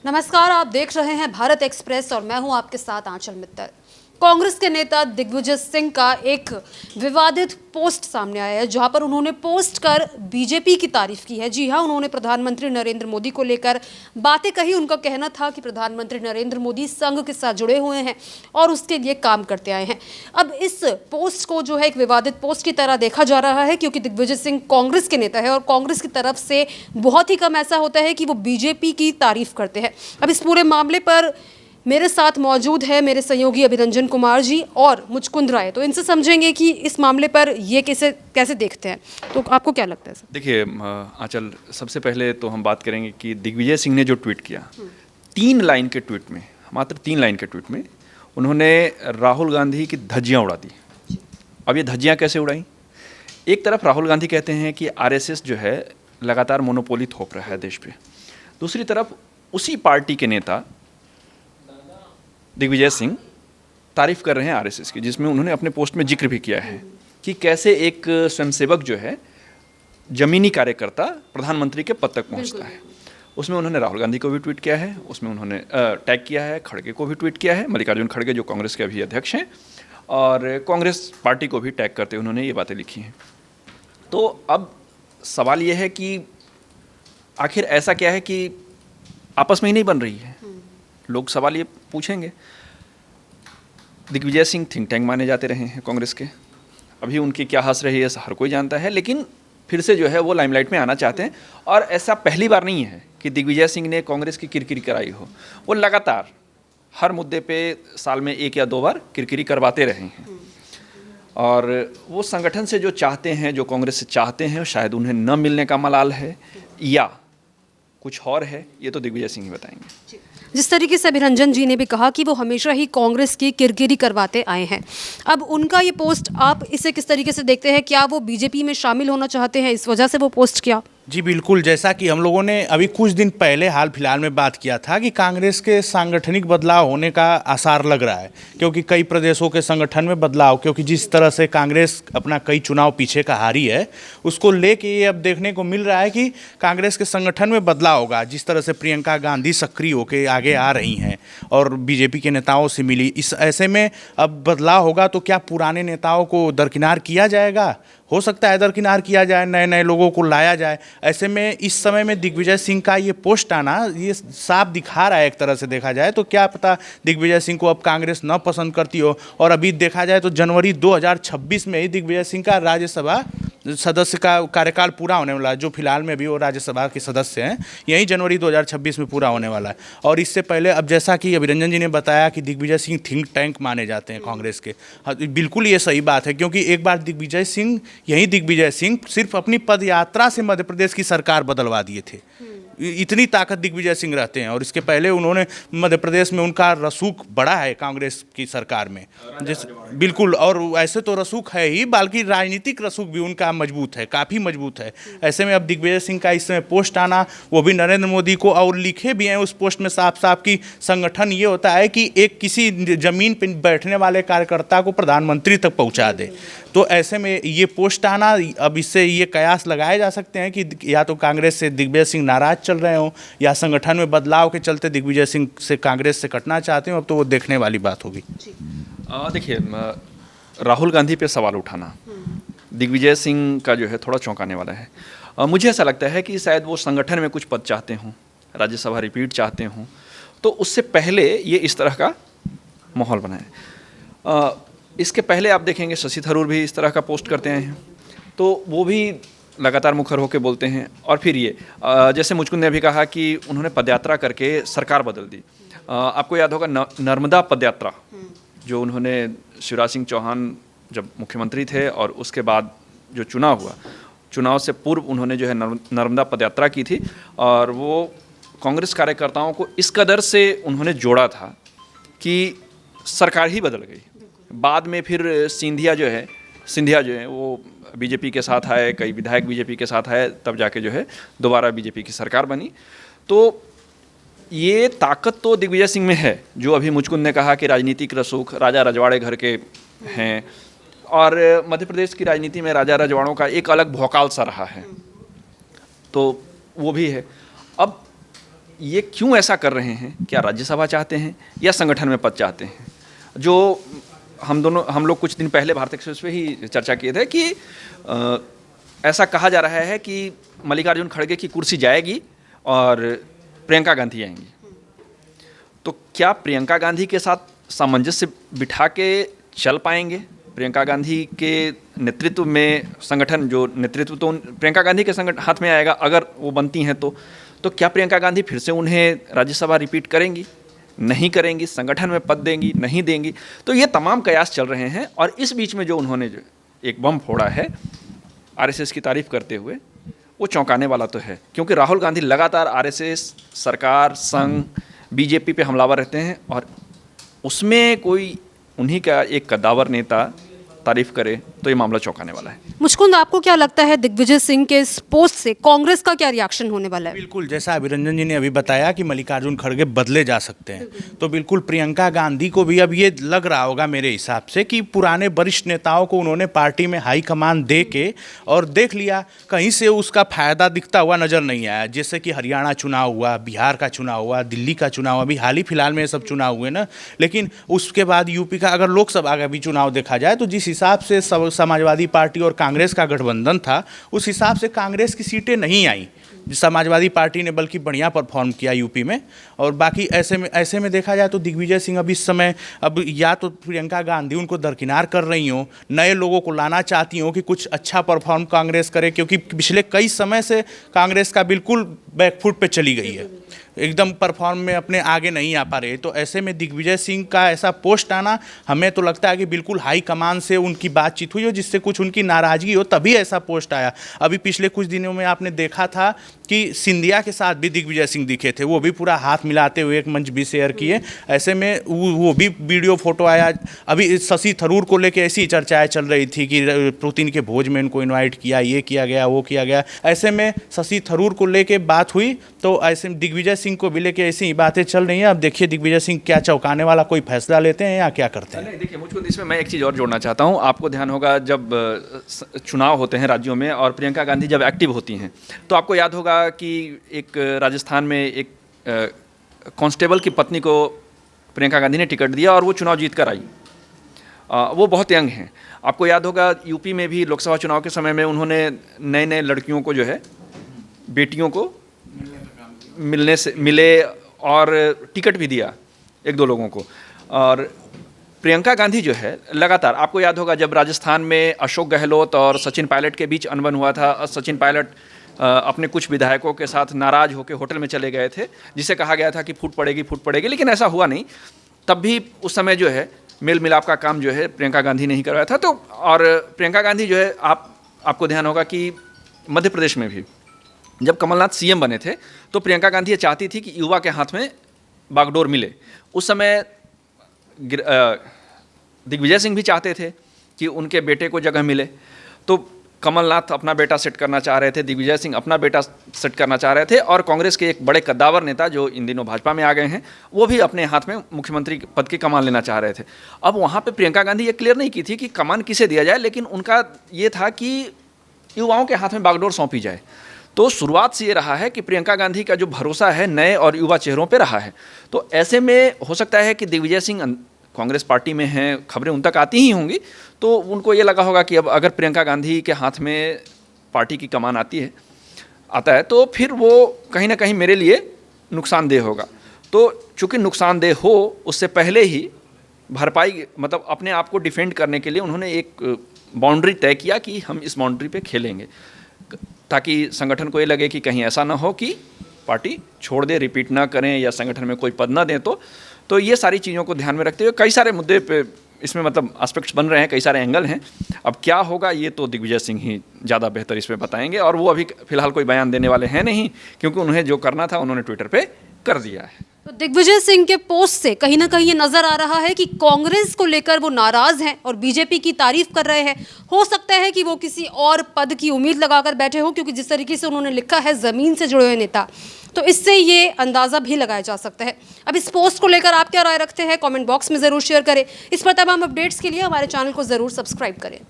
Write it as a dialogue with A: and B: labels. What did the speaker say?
A: नमस्कार, आप देख रहे हैं भारत एक्सप्रेस और मैं हूं आपके साथ आंचल मित्तल। कांग्रेस के नेता दिग्विजय सिंह का एक विवादित पोस्ट सामने आया है, जहां पर उन्होंने पोस्ट कर बीजेपी की तारीफ की है। जी हां, उन्होंने प्रधानमंत्री नरेंद्र मोदी को लेकर बातें कही। उनका कहना था कि प्रधानमंत्री नरेंद्र मोदी संघ के साथ जुड़े हुए हैं और उसके लिए काम करते आए हैं। अब इस पोस्ट को जो है एक विवादित पोस्ट की तरह देखा जा रहा है, क्योंकि दिग्विजय सिंह कांग्रेस के नेता है और कांग्रेस की तरफ से बहुत ही कम ऐसा होता है कि वो बीजेपी की तारीफ करते हैं। अब इस पूरे मामले पर मेरे साथ मौजूद है मेरे सहयोगी अभिरंजन कुमार जी और मुचकुंद राय। तो इनसे समझेंगे कि इस मामले पर ये कैसे देखते हैं। तो आपको क्या लगता है सर?
B: देखिए आंचल, सबसे पहले तो हम बात करेंगे कि दिग्विजय सिंह ने जो ट्वीट किया, 3 लाइन के ट्वीट में, मात्र 3 लाइन के ट्वीट में उन्होंने राहुल गांधी की धज्जियां उड़ा दी। अब ये धज्जियां कैसे उड़ाई? एक तरफ राहुल गांधी कहते हैं कि आरएसएस जो है लगातार मोनोपोली थोप रहा है देश पे, दूसरी तरफ उसी पार्टी के नेता दिग्विजय सिंह तारीफ कर रहे हैं आरएसएस की, जिसमें उन्होंने अपने पोस्ट में जिक्र भी किया है कि कैसे एक स्वयंसेवक जो है जमीनी कार्यकर्ता प्रधानमंत्री के पद तक पहुंचता है। उसमें उन्होंने राहुल गांधी को भी ट्वीट किया है, उसमें उन्होंने टैग किया है, खड़गे को भी ट्वीट किया है, मल्लिकार्जुन खड़गे जो कांग्रेस के अभी अध्यक्ष हैं, और कांग्रेस पार्टी को भी टैग करते उन्होंने ये बातें लिखी हैं। तो अब सवाल ये है कि आखिर ऐसा क्या है कि आपस में ही नहीं बन रही है। लोग सवाल ये पूछेंगे। दिग्विजय सिंह थिंक टैंक माने जाते रहे हैं कांग्रेस के, अभी उनकी क्या हंस रही है हर कोई जानता है, लेकिन फिर से जो है वो लाइमलाइट में आना चाहते हैं। और ऐसा पहली बार नहीं है कि दिग्विजय सिंह ने कांग्रेस की किरकिरी कराई हो। वो लगातार हर मुद्दे पे साल में 1 या 2 बार किरकिरी करवाते रहे हैं। और वो संगठन से जो चाहते हैं, जो कांग्रेस से चाहते हैं, शायद उन्हें न मिलने का मलाल है या कुछ और है, ये तो दिग्विजय सिंह ही बताएंगे।
A: जिस तरीके से अभिरंजन जी ने भी कहा कि वो हमेशा ही कांग्रेस की किरकिरी करवाते आए हैं, अब उनका ये पोस्ट आप इसे किस तरीके से देखते हैं? क्या वो बीजेपी में शामिल होना चाहते हैं, इस वजह से वो पोस्ट किया?
C: जी बिल्कुल, जैसा कि हम लोगों ने अभी कुछ दिन पहले हाल फिलहाल में बात किया था कि कांग्रेस के सांगठनिक बदलाव होने का आसार लग रहा है, क्योंकि कई प्रदेशों के संगठन में बदलाव, क्योंकि जिस तरह से कांग्रेस अपना कई चुनाव पीछे का हारी है, उसको लेके ये अब देखने को मिल रहा है कि कांग्रेस के संगठन में बदलाव होगा। जिस तरह से प्रियंका गांधी सक्रिय होकर आगे आ रही हैं और बीजेपी के नेताओं से मिली, इस ऐसे में अब बदलाव होगा तो क्या पुराने नेताओं को दरकिनार किया जाएगा? हो सकता है दरकिनार किया जाए, नए नए लोगों को लाया जाए। ऐसे में इस समय में दिग्विजय सिंह का ये पोस्ट आना ये साफ दिखा रहा है, एक तरह से देखा जाए तो क्या पता दिग्विजय सिंह को अब कांग्रेस न पसंद करती हो। और अभी देखा जाए तो जनवरी 2026 में ही दिग्विजय सिंह का राज्यसभा सदस्य का कार्यकाल पूरा होने वाला है। जो फिलहाल में भी वो राज्यसभा के सदस्य हैं, यही जनवरी 2026 में पूरा होने वाला है। और इससे पहले अब जैसा कि अभिरंजन जी ने बताया कि दिग्विजय सिंह थिंक टैंक माने जाते हैं कांग्रेस के। हाँ, बिल्कुल ये सही बात है, क्योंकि एक बार दिग्विजय सिंह सिर्फ अपनी पद यात्रा से मध्य प्रदेश की सरकार बदलवा दिए थे। इतनी ताकत दिग्विजय सिंह रहते हैं। और इसके पहले उन्होंने मध्य प्रदेश में उनका रसूख बड़ा है कांग्रेस की सरकार में, जैसे बिल्कुल। और ऐसे तो रसूख है ही, बल्कि राजनीतिक रसूख भी उनका मजबूत है, काफ़ी मजबूत है। ऐसे में अब दिग्विजय सिंह का इस समय पोस्ट आना, वो भी नरेंद्र मोदी को, और लिखे भी हैं उस पोस्ट में साफ साफ कि संगठन ये होता है कि एक किसी जमीन पर बैठने वाले कार्यकर्ता को प्रधानमंत्री तक पहुँचा दे। तो ऐसे में ये पोस्ट आना, अब इससे ये कयास लगाए जा सकते हैं कि या तो कांग्रेस से दिग्विजय सिंह नाराज चल रहे हो, या संगठन में बदलाव के चलते दिग्विजय सिंह से कांग्रेस से कटना चाहते हो। अब तो वो देखने वाली बात होगी।
B: देखिए, राहुल गांधी पे सवाल उठाना दिग्विजय सिंह का जो है थोड़ा चौंकाने वाला है। मुझे ऐसा लगता है कि शायद वो संगठन में कुछ पद चाहते हों, राज्यसभा रिपीट चाहते हों, तो उससे पहले ये इस तरह का माहौल बनाए। इसके पहले आप देखेंगे शशि थरूर भी इस तरह का पोस्ट करते आए हैं, तो वो भी लगातार मुखर होकर बोलते हैं। और फिर ये जैसे मुचकुंद ने अभी कहा कि उन्होंने पदयात्रा करके सरकार बदल दी। आपको याद होगा नर्मदा पदयात्रा, जो उन्होंने शिवराज सिंह चौहान जब मुख्यमंत्री थे और उसके बाद जो चुनाव हुआ, चुनाव से पूर्व उन्होंने जो है नर्मदा पदयात्रा की थी। और वो कांग्रेस कार्यकर्ताओं को इस कदर से उन्होंने जोड़ा था कि सरकार ही बदल गई। बाद में फिर सिंधिया जो है वो बीजेपी के साथ आए, कई विधायक बीजेपी के साथ आए, तब जाके जो है दोबारा बीजेपी की सरकार बनी। तो ये ताकत तो दिग्विजय सिंह में है, जो अभी मुचकुंद ने कहा कि राजनीतिक रसूख राजा रजवाड़े घर के हैं, और मध्य प्रदेश की राजनीति में राजा रजवाड़ों का एक अलग भौकाल सा रहा है, तो वो भी है। अब ये क्यों ऐसा कर रहे हैं? क्या राज्यसभा चाहते हैं या संगठन में पद चाहते हैं? जो हम लोग कुछ दिन पहले भारत एक्सप्रेस पे ही चर्चा किए थे कि ऐसा कहा जा रहा है कि मल्लिकार्जुन खड़गे की कुर्सी जाएगी और प्रियंका गांधी आएंगी। तो क्या प्रियंका गांधी के साथ सामंजस्य बिठा के चल पाएंगे? प्रियंका गांधी के नेतृत्व में संगठन, जो नेतृत्व तो प्रियंका गांधी के हाथ में आएगा अगर वो बनती हैं तो क्या प्रियंका गांधी फिर से उन्हें राज्यसभा रिपीट करेंगी, नहीं करेंगी, संगठन में पद देंगी, नहीं देंगी? तो ये तमाम कयास चल रहे हैं। और इस बीच में जो उन्होंने जो एक बम फोड़ा है आरएसएस की तारीफ करते हुए, वो चौंकाने वाला तो है, क्योंकि राहुल गांधी लगातार आरएसएस, सरकार, संघ, बीजेपी पे हमलावर रहते हैं और उसमें कोई उन्हीं का एक कद्दावर नेता तारीफ करे तो ये मामला चौंकाने वाला है।
A: मुचकुंद, आपको क्या लगता है दिग्विजय सिंह के इस पोस्ट से कांग्रेस का क्या रिएक्शन होने वाला है?
C: बिल्कुल, जैसा अभिरंजन जी ने अभी बताया कि मल्लिकार्जुन खड़गे बदले जा सकते हैं, तो बिल्कुल प्रियंका गांधी को भी अब ये लग रहा होगा मेरे हिसाब से कि पुराने वरिष्ठ नेताओं को उन्होंने पार्टी में हाई कमान दे के और देख लिया, कहीं से उसका फायदा दिखता हुआ नजर नहीं आया। जैसे कि हरियाणा चुनाव हुआ, बिहार का चुनाव हुआ, दिल्ली का चुनाव, अभी हाल ही फिलहाल में ये सब चुनाव हुए ना, लेकिन उसके बाद यूपी का अगर लोकसभा का भी चुनाव देखा जाए तो जिस हिसाब से समाजवादी पार्टी और कांग्रेस का गठबंधन था, उस हिसाब से कांग्रेस की सीटें नहीं आई। समाजवादी पार्टी ने बल्कि बढ़िया परफॉर्म किया यूपी में। और बाकी ऐसे में देखा जाए तो दिग्विजय सिंह अब इस समय अब या तो प्रियंका गांधी उनको दरकिनार कर रही हो, नए लोगों को लाना चाहती हो कि कुछ अच्छा परफॉर्म कांग्रेस करे, क्योंकि पिछले कई समय से कांग्रेस का बिल्कुल बैकफुट पे चली गई है, एकदम परफॉर्म में अपने आगे नहीं आ पा रहे। तो ऐसे में दिग्विजय सिंह का ऐसा पोस्ट आना, हमें तो लगता है कि बिल्कुल हाई कमान से उनकी बातचीत हुई हो जिससे कुछ उनकी नाराज़गी हो, तभी ऐसा पोस्ट आया। अभी पिछले कुछ दिनों में आपने देखा था कि सिंधिया के साथ भी दिग्विजय सिंह दिखे थे, वो भी पूरा हाथ मिलाते हुए एक मंच भी शेयर किए। ऐसे में वो भी वीडियो फोटो आया। अभी शशि थरूर को लेके ऐसी चर्चाएं चल रही थी कि पुतिन के भोज में इनको इन्वाइट किया, ये किया गया, वो किया गया। ऐसे में शशि थरूर को लेके बात हुई, तो ऐसे में दिग्विजय सिंह को भी लेके ऐसी ही बातें चल रही हैं। अब देखिए दिग्विजय सिंह क्या चौंकाने वाला कोई फैसला लेते हैं या क्या करते हैं।
B: नहीं, देखिए मुझको इसमें मैं एक चीज़ और जोड़ना चाहता हूँ। आपको ध्यान होगा जब चुनाव होते हैं राज्यों में और प्रियंका गांधी जब एक्टिव होती हैं, तो आपको याद होगा कि एक राजस्थान में एक कांस्टेबल की पत्नी को प्रियंका गांधी ने टिकट दिया और वो चुनाव जीत कर आई। वो बहुत यंग हैं। आपको याद होगा यूपी में भी लोकसभा चुनाव के समय में उन्होंने नए नए लड़कियों को जो है, बेटियों को मिले और टिकट भी दिया एक दो लोगों को। और प्रियंका गांधी जो है लगातार, आपको याद होगा जब राजस्थान में अशोक गहलोत और सचिन पायलट के बीच अनबन हुआ था, सचिन पायलट अपने कुछ विधायकों के साथ नाराज होकर होटल में चले गए थे, जिसे कहा गया था कि फूट पड़ेगी, लेकिन ऐसा हुआ नहीं। तब भी उस समय जो है मेल मिलाप का काम जो है प्रियंका गांधी ने ही करवाया था। तो और प्रियंका गांधी जो है, आपको ध्यान होगा कि मध्य प्रदेश में भी जब कमलनाथ सीएम बने थे तो प्रियंका गांधी ये चाहती थी कि युवा के हाथ में बागडोर मिले। उस समय दिग्विजय सिंह भी चाहते थे कि उनके बेटे को जगह मिले। तो कमलनाथ अपना बेटा सेट करना चाह रहे थे, दिग्विजय सिंह अपना बेटा सेट करना चाह रहे थे, और कांग्रेस के एक बड़े कद्दावर नेता जो इन दिनों भाजपा में आ गए हैं, वो भी अपने हाथ में मुख्यमंत्री पद की कमान लेना चाह रहे थे। अब वहाँ पे प्रियंका गांधी ये क्लियर नहीं की थी कि कमान किसे दिया जाए, लेकिन उनका ये था कि युवाओं के हाथ में बागडोर सौंपी जाए। तो शुरुआत से ये रहा है कि प्रियंका गांधी का जो भरोसा है नए और युवा चेहरों पे रहा है। तो ऐसे में हो सकता है कि दिग्विजय सिंह कांग्रेस पार्टी में हैं, खबरें उन तक आती ही होंगी, तो उनको ये लगा होगा कि अब अगर प्रियंका गांधी के हाथ में पार्टी की कमान आता है तो फिर वो कहीं ना कहीं मेरे लिए नुकसानदेह होगा। तो चूँकि नुकसानदेह हो, उससे पहले ही भरपाई, मतलब अपने आप को डिफेंड करने के लिए उन्होंने एक बाउंड्री तय किया कि हम इस बाउंड्री पे खेलेंगे, ताकि संगठन को ये लगे कि कहीं ऐसा ना हो कि पार्टी छोड़ दे, रिपीट ना करें या संगठन में कोई पद ना दें। तो ये सारी चीज़ों को ध्यान में रखते हुए कई सारे मुद्दे पे इसमें मतलब एस्पेक्ट्स बन रहे हैं, कई सारे एंगल हैं। अब क्या होगा ये तो दिग्विजय सिंह ही ज़्यादा बेहतर इसमें बताएंगे, और वो अभी फिलहाल कोई बयान देने वाले हैं नहीं, क्योंकि उन्हें जो करना था उन्होंने ट्विटर पे कर दिया है।
A: तो दिग्विजय सिंह के पोस्ट से कहीं ना कहीं ये नजर आ रहा है कि कांग्रेस को लेकर वो नाराज हैं और बीजेपी की तारीफ कर रहे हैं। हो सकता है कि वो किसी और पद की उम्मीद लगाकर बैठे हो, क्योंकि जिस तरीके से उन्होंने लिखा है जमीन से जुड़े हुए नेता, तो इससे ये अंदाजा भी लगाया जा सकता है। अब इस पोस्ट को लेकर आप क्या राय रखते हैं, कमेंट बॉक्स में जरूर शेयर करें। इस पर तमाम अपडेट्स के लिए हमारे चैनल को जरूर सब्सक्राइब करें।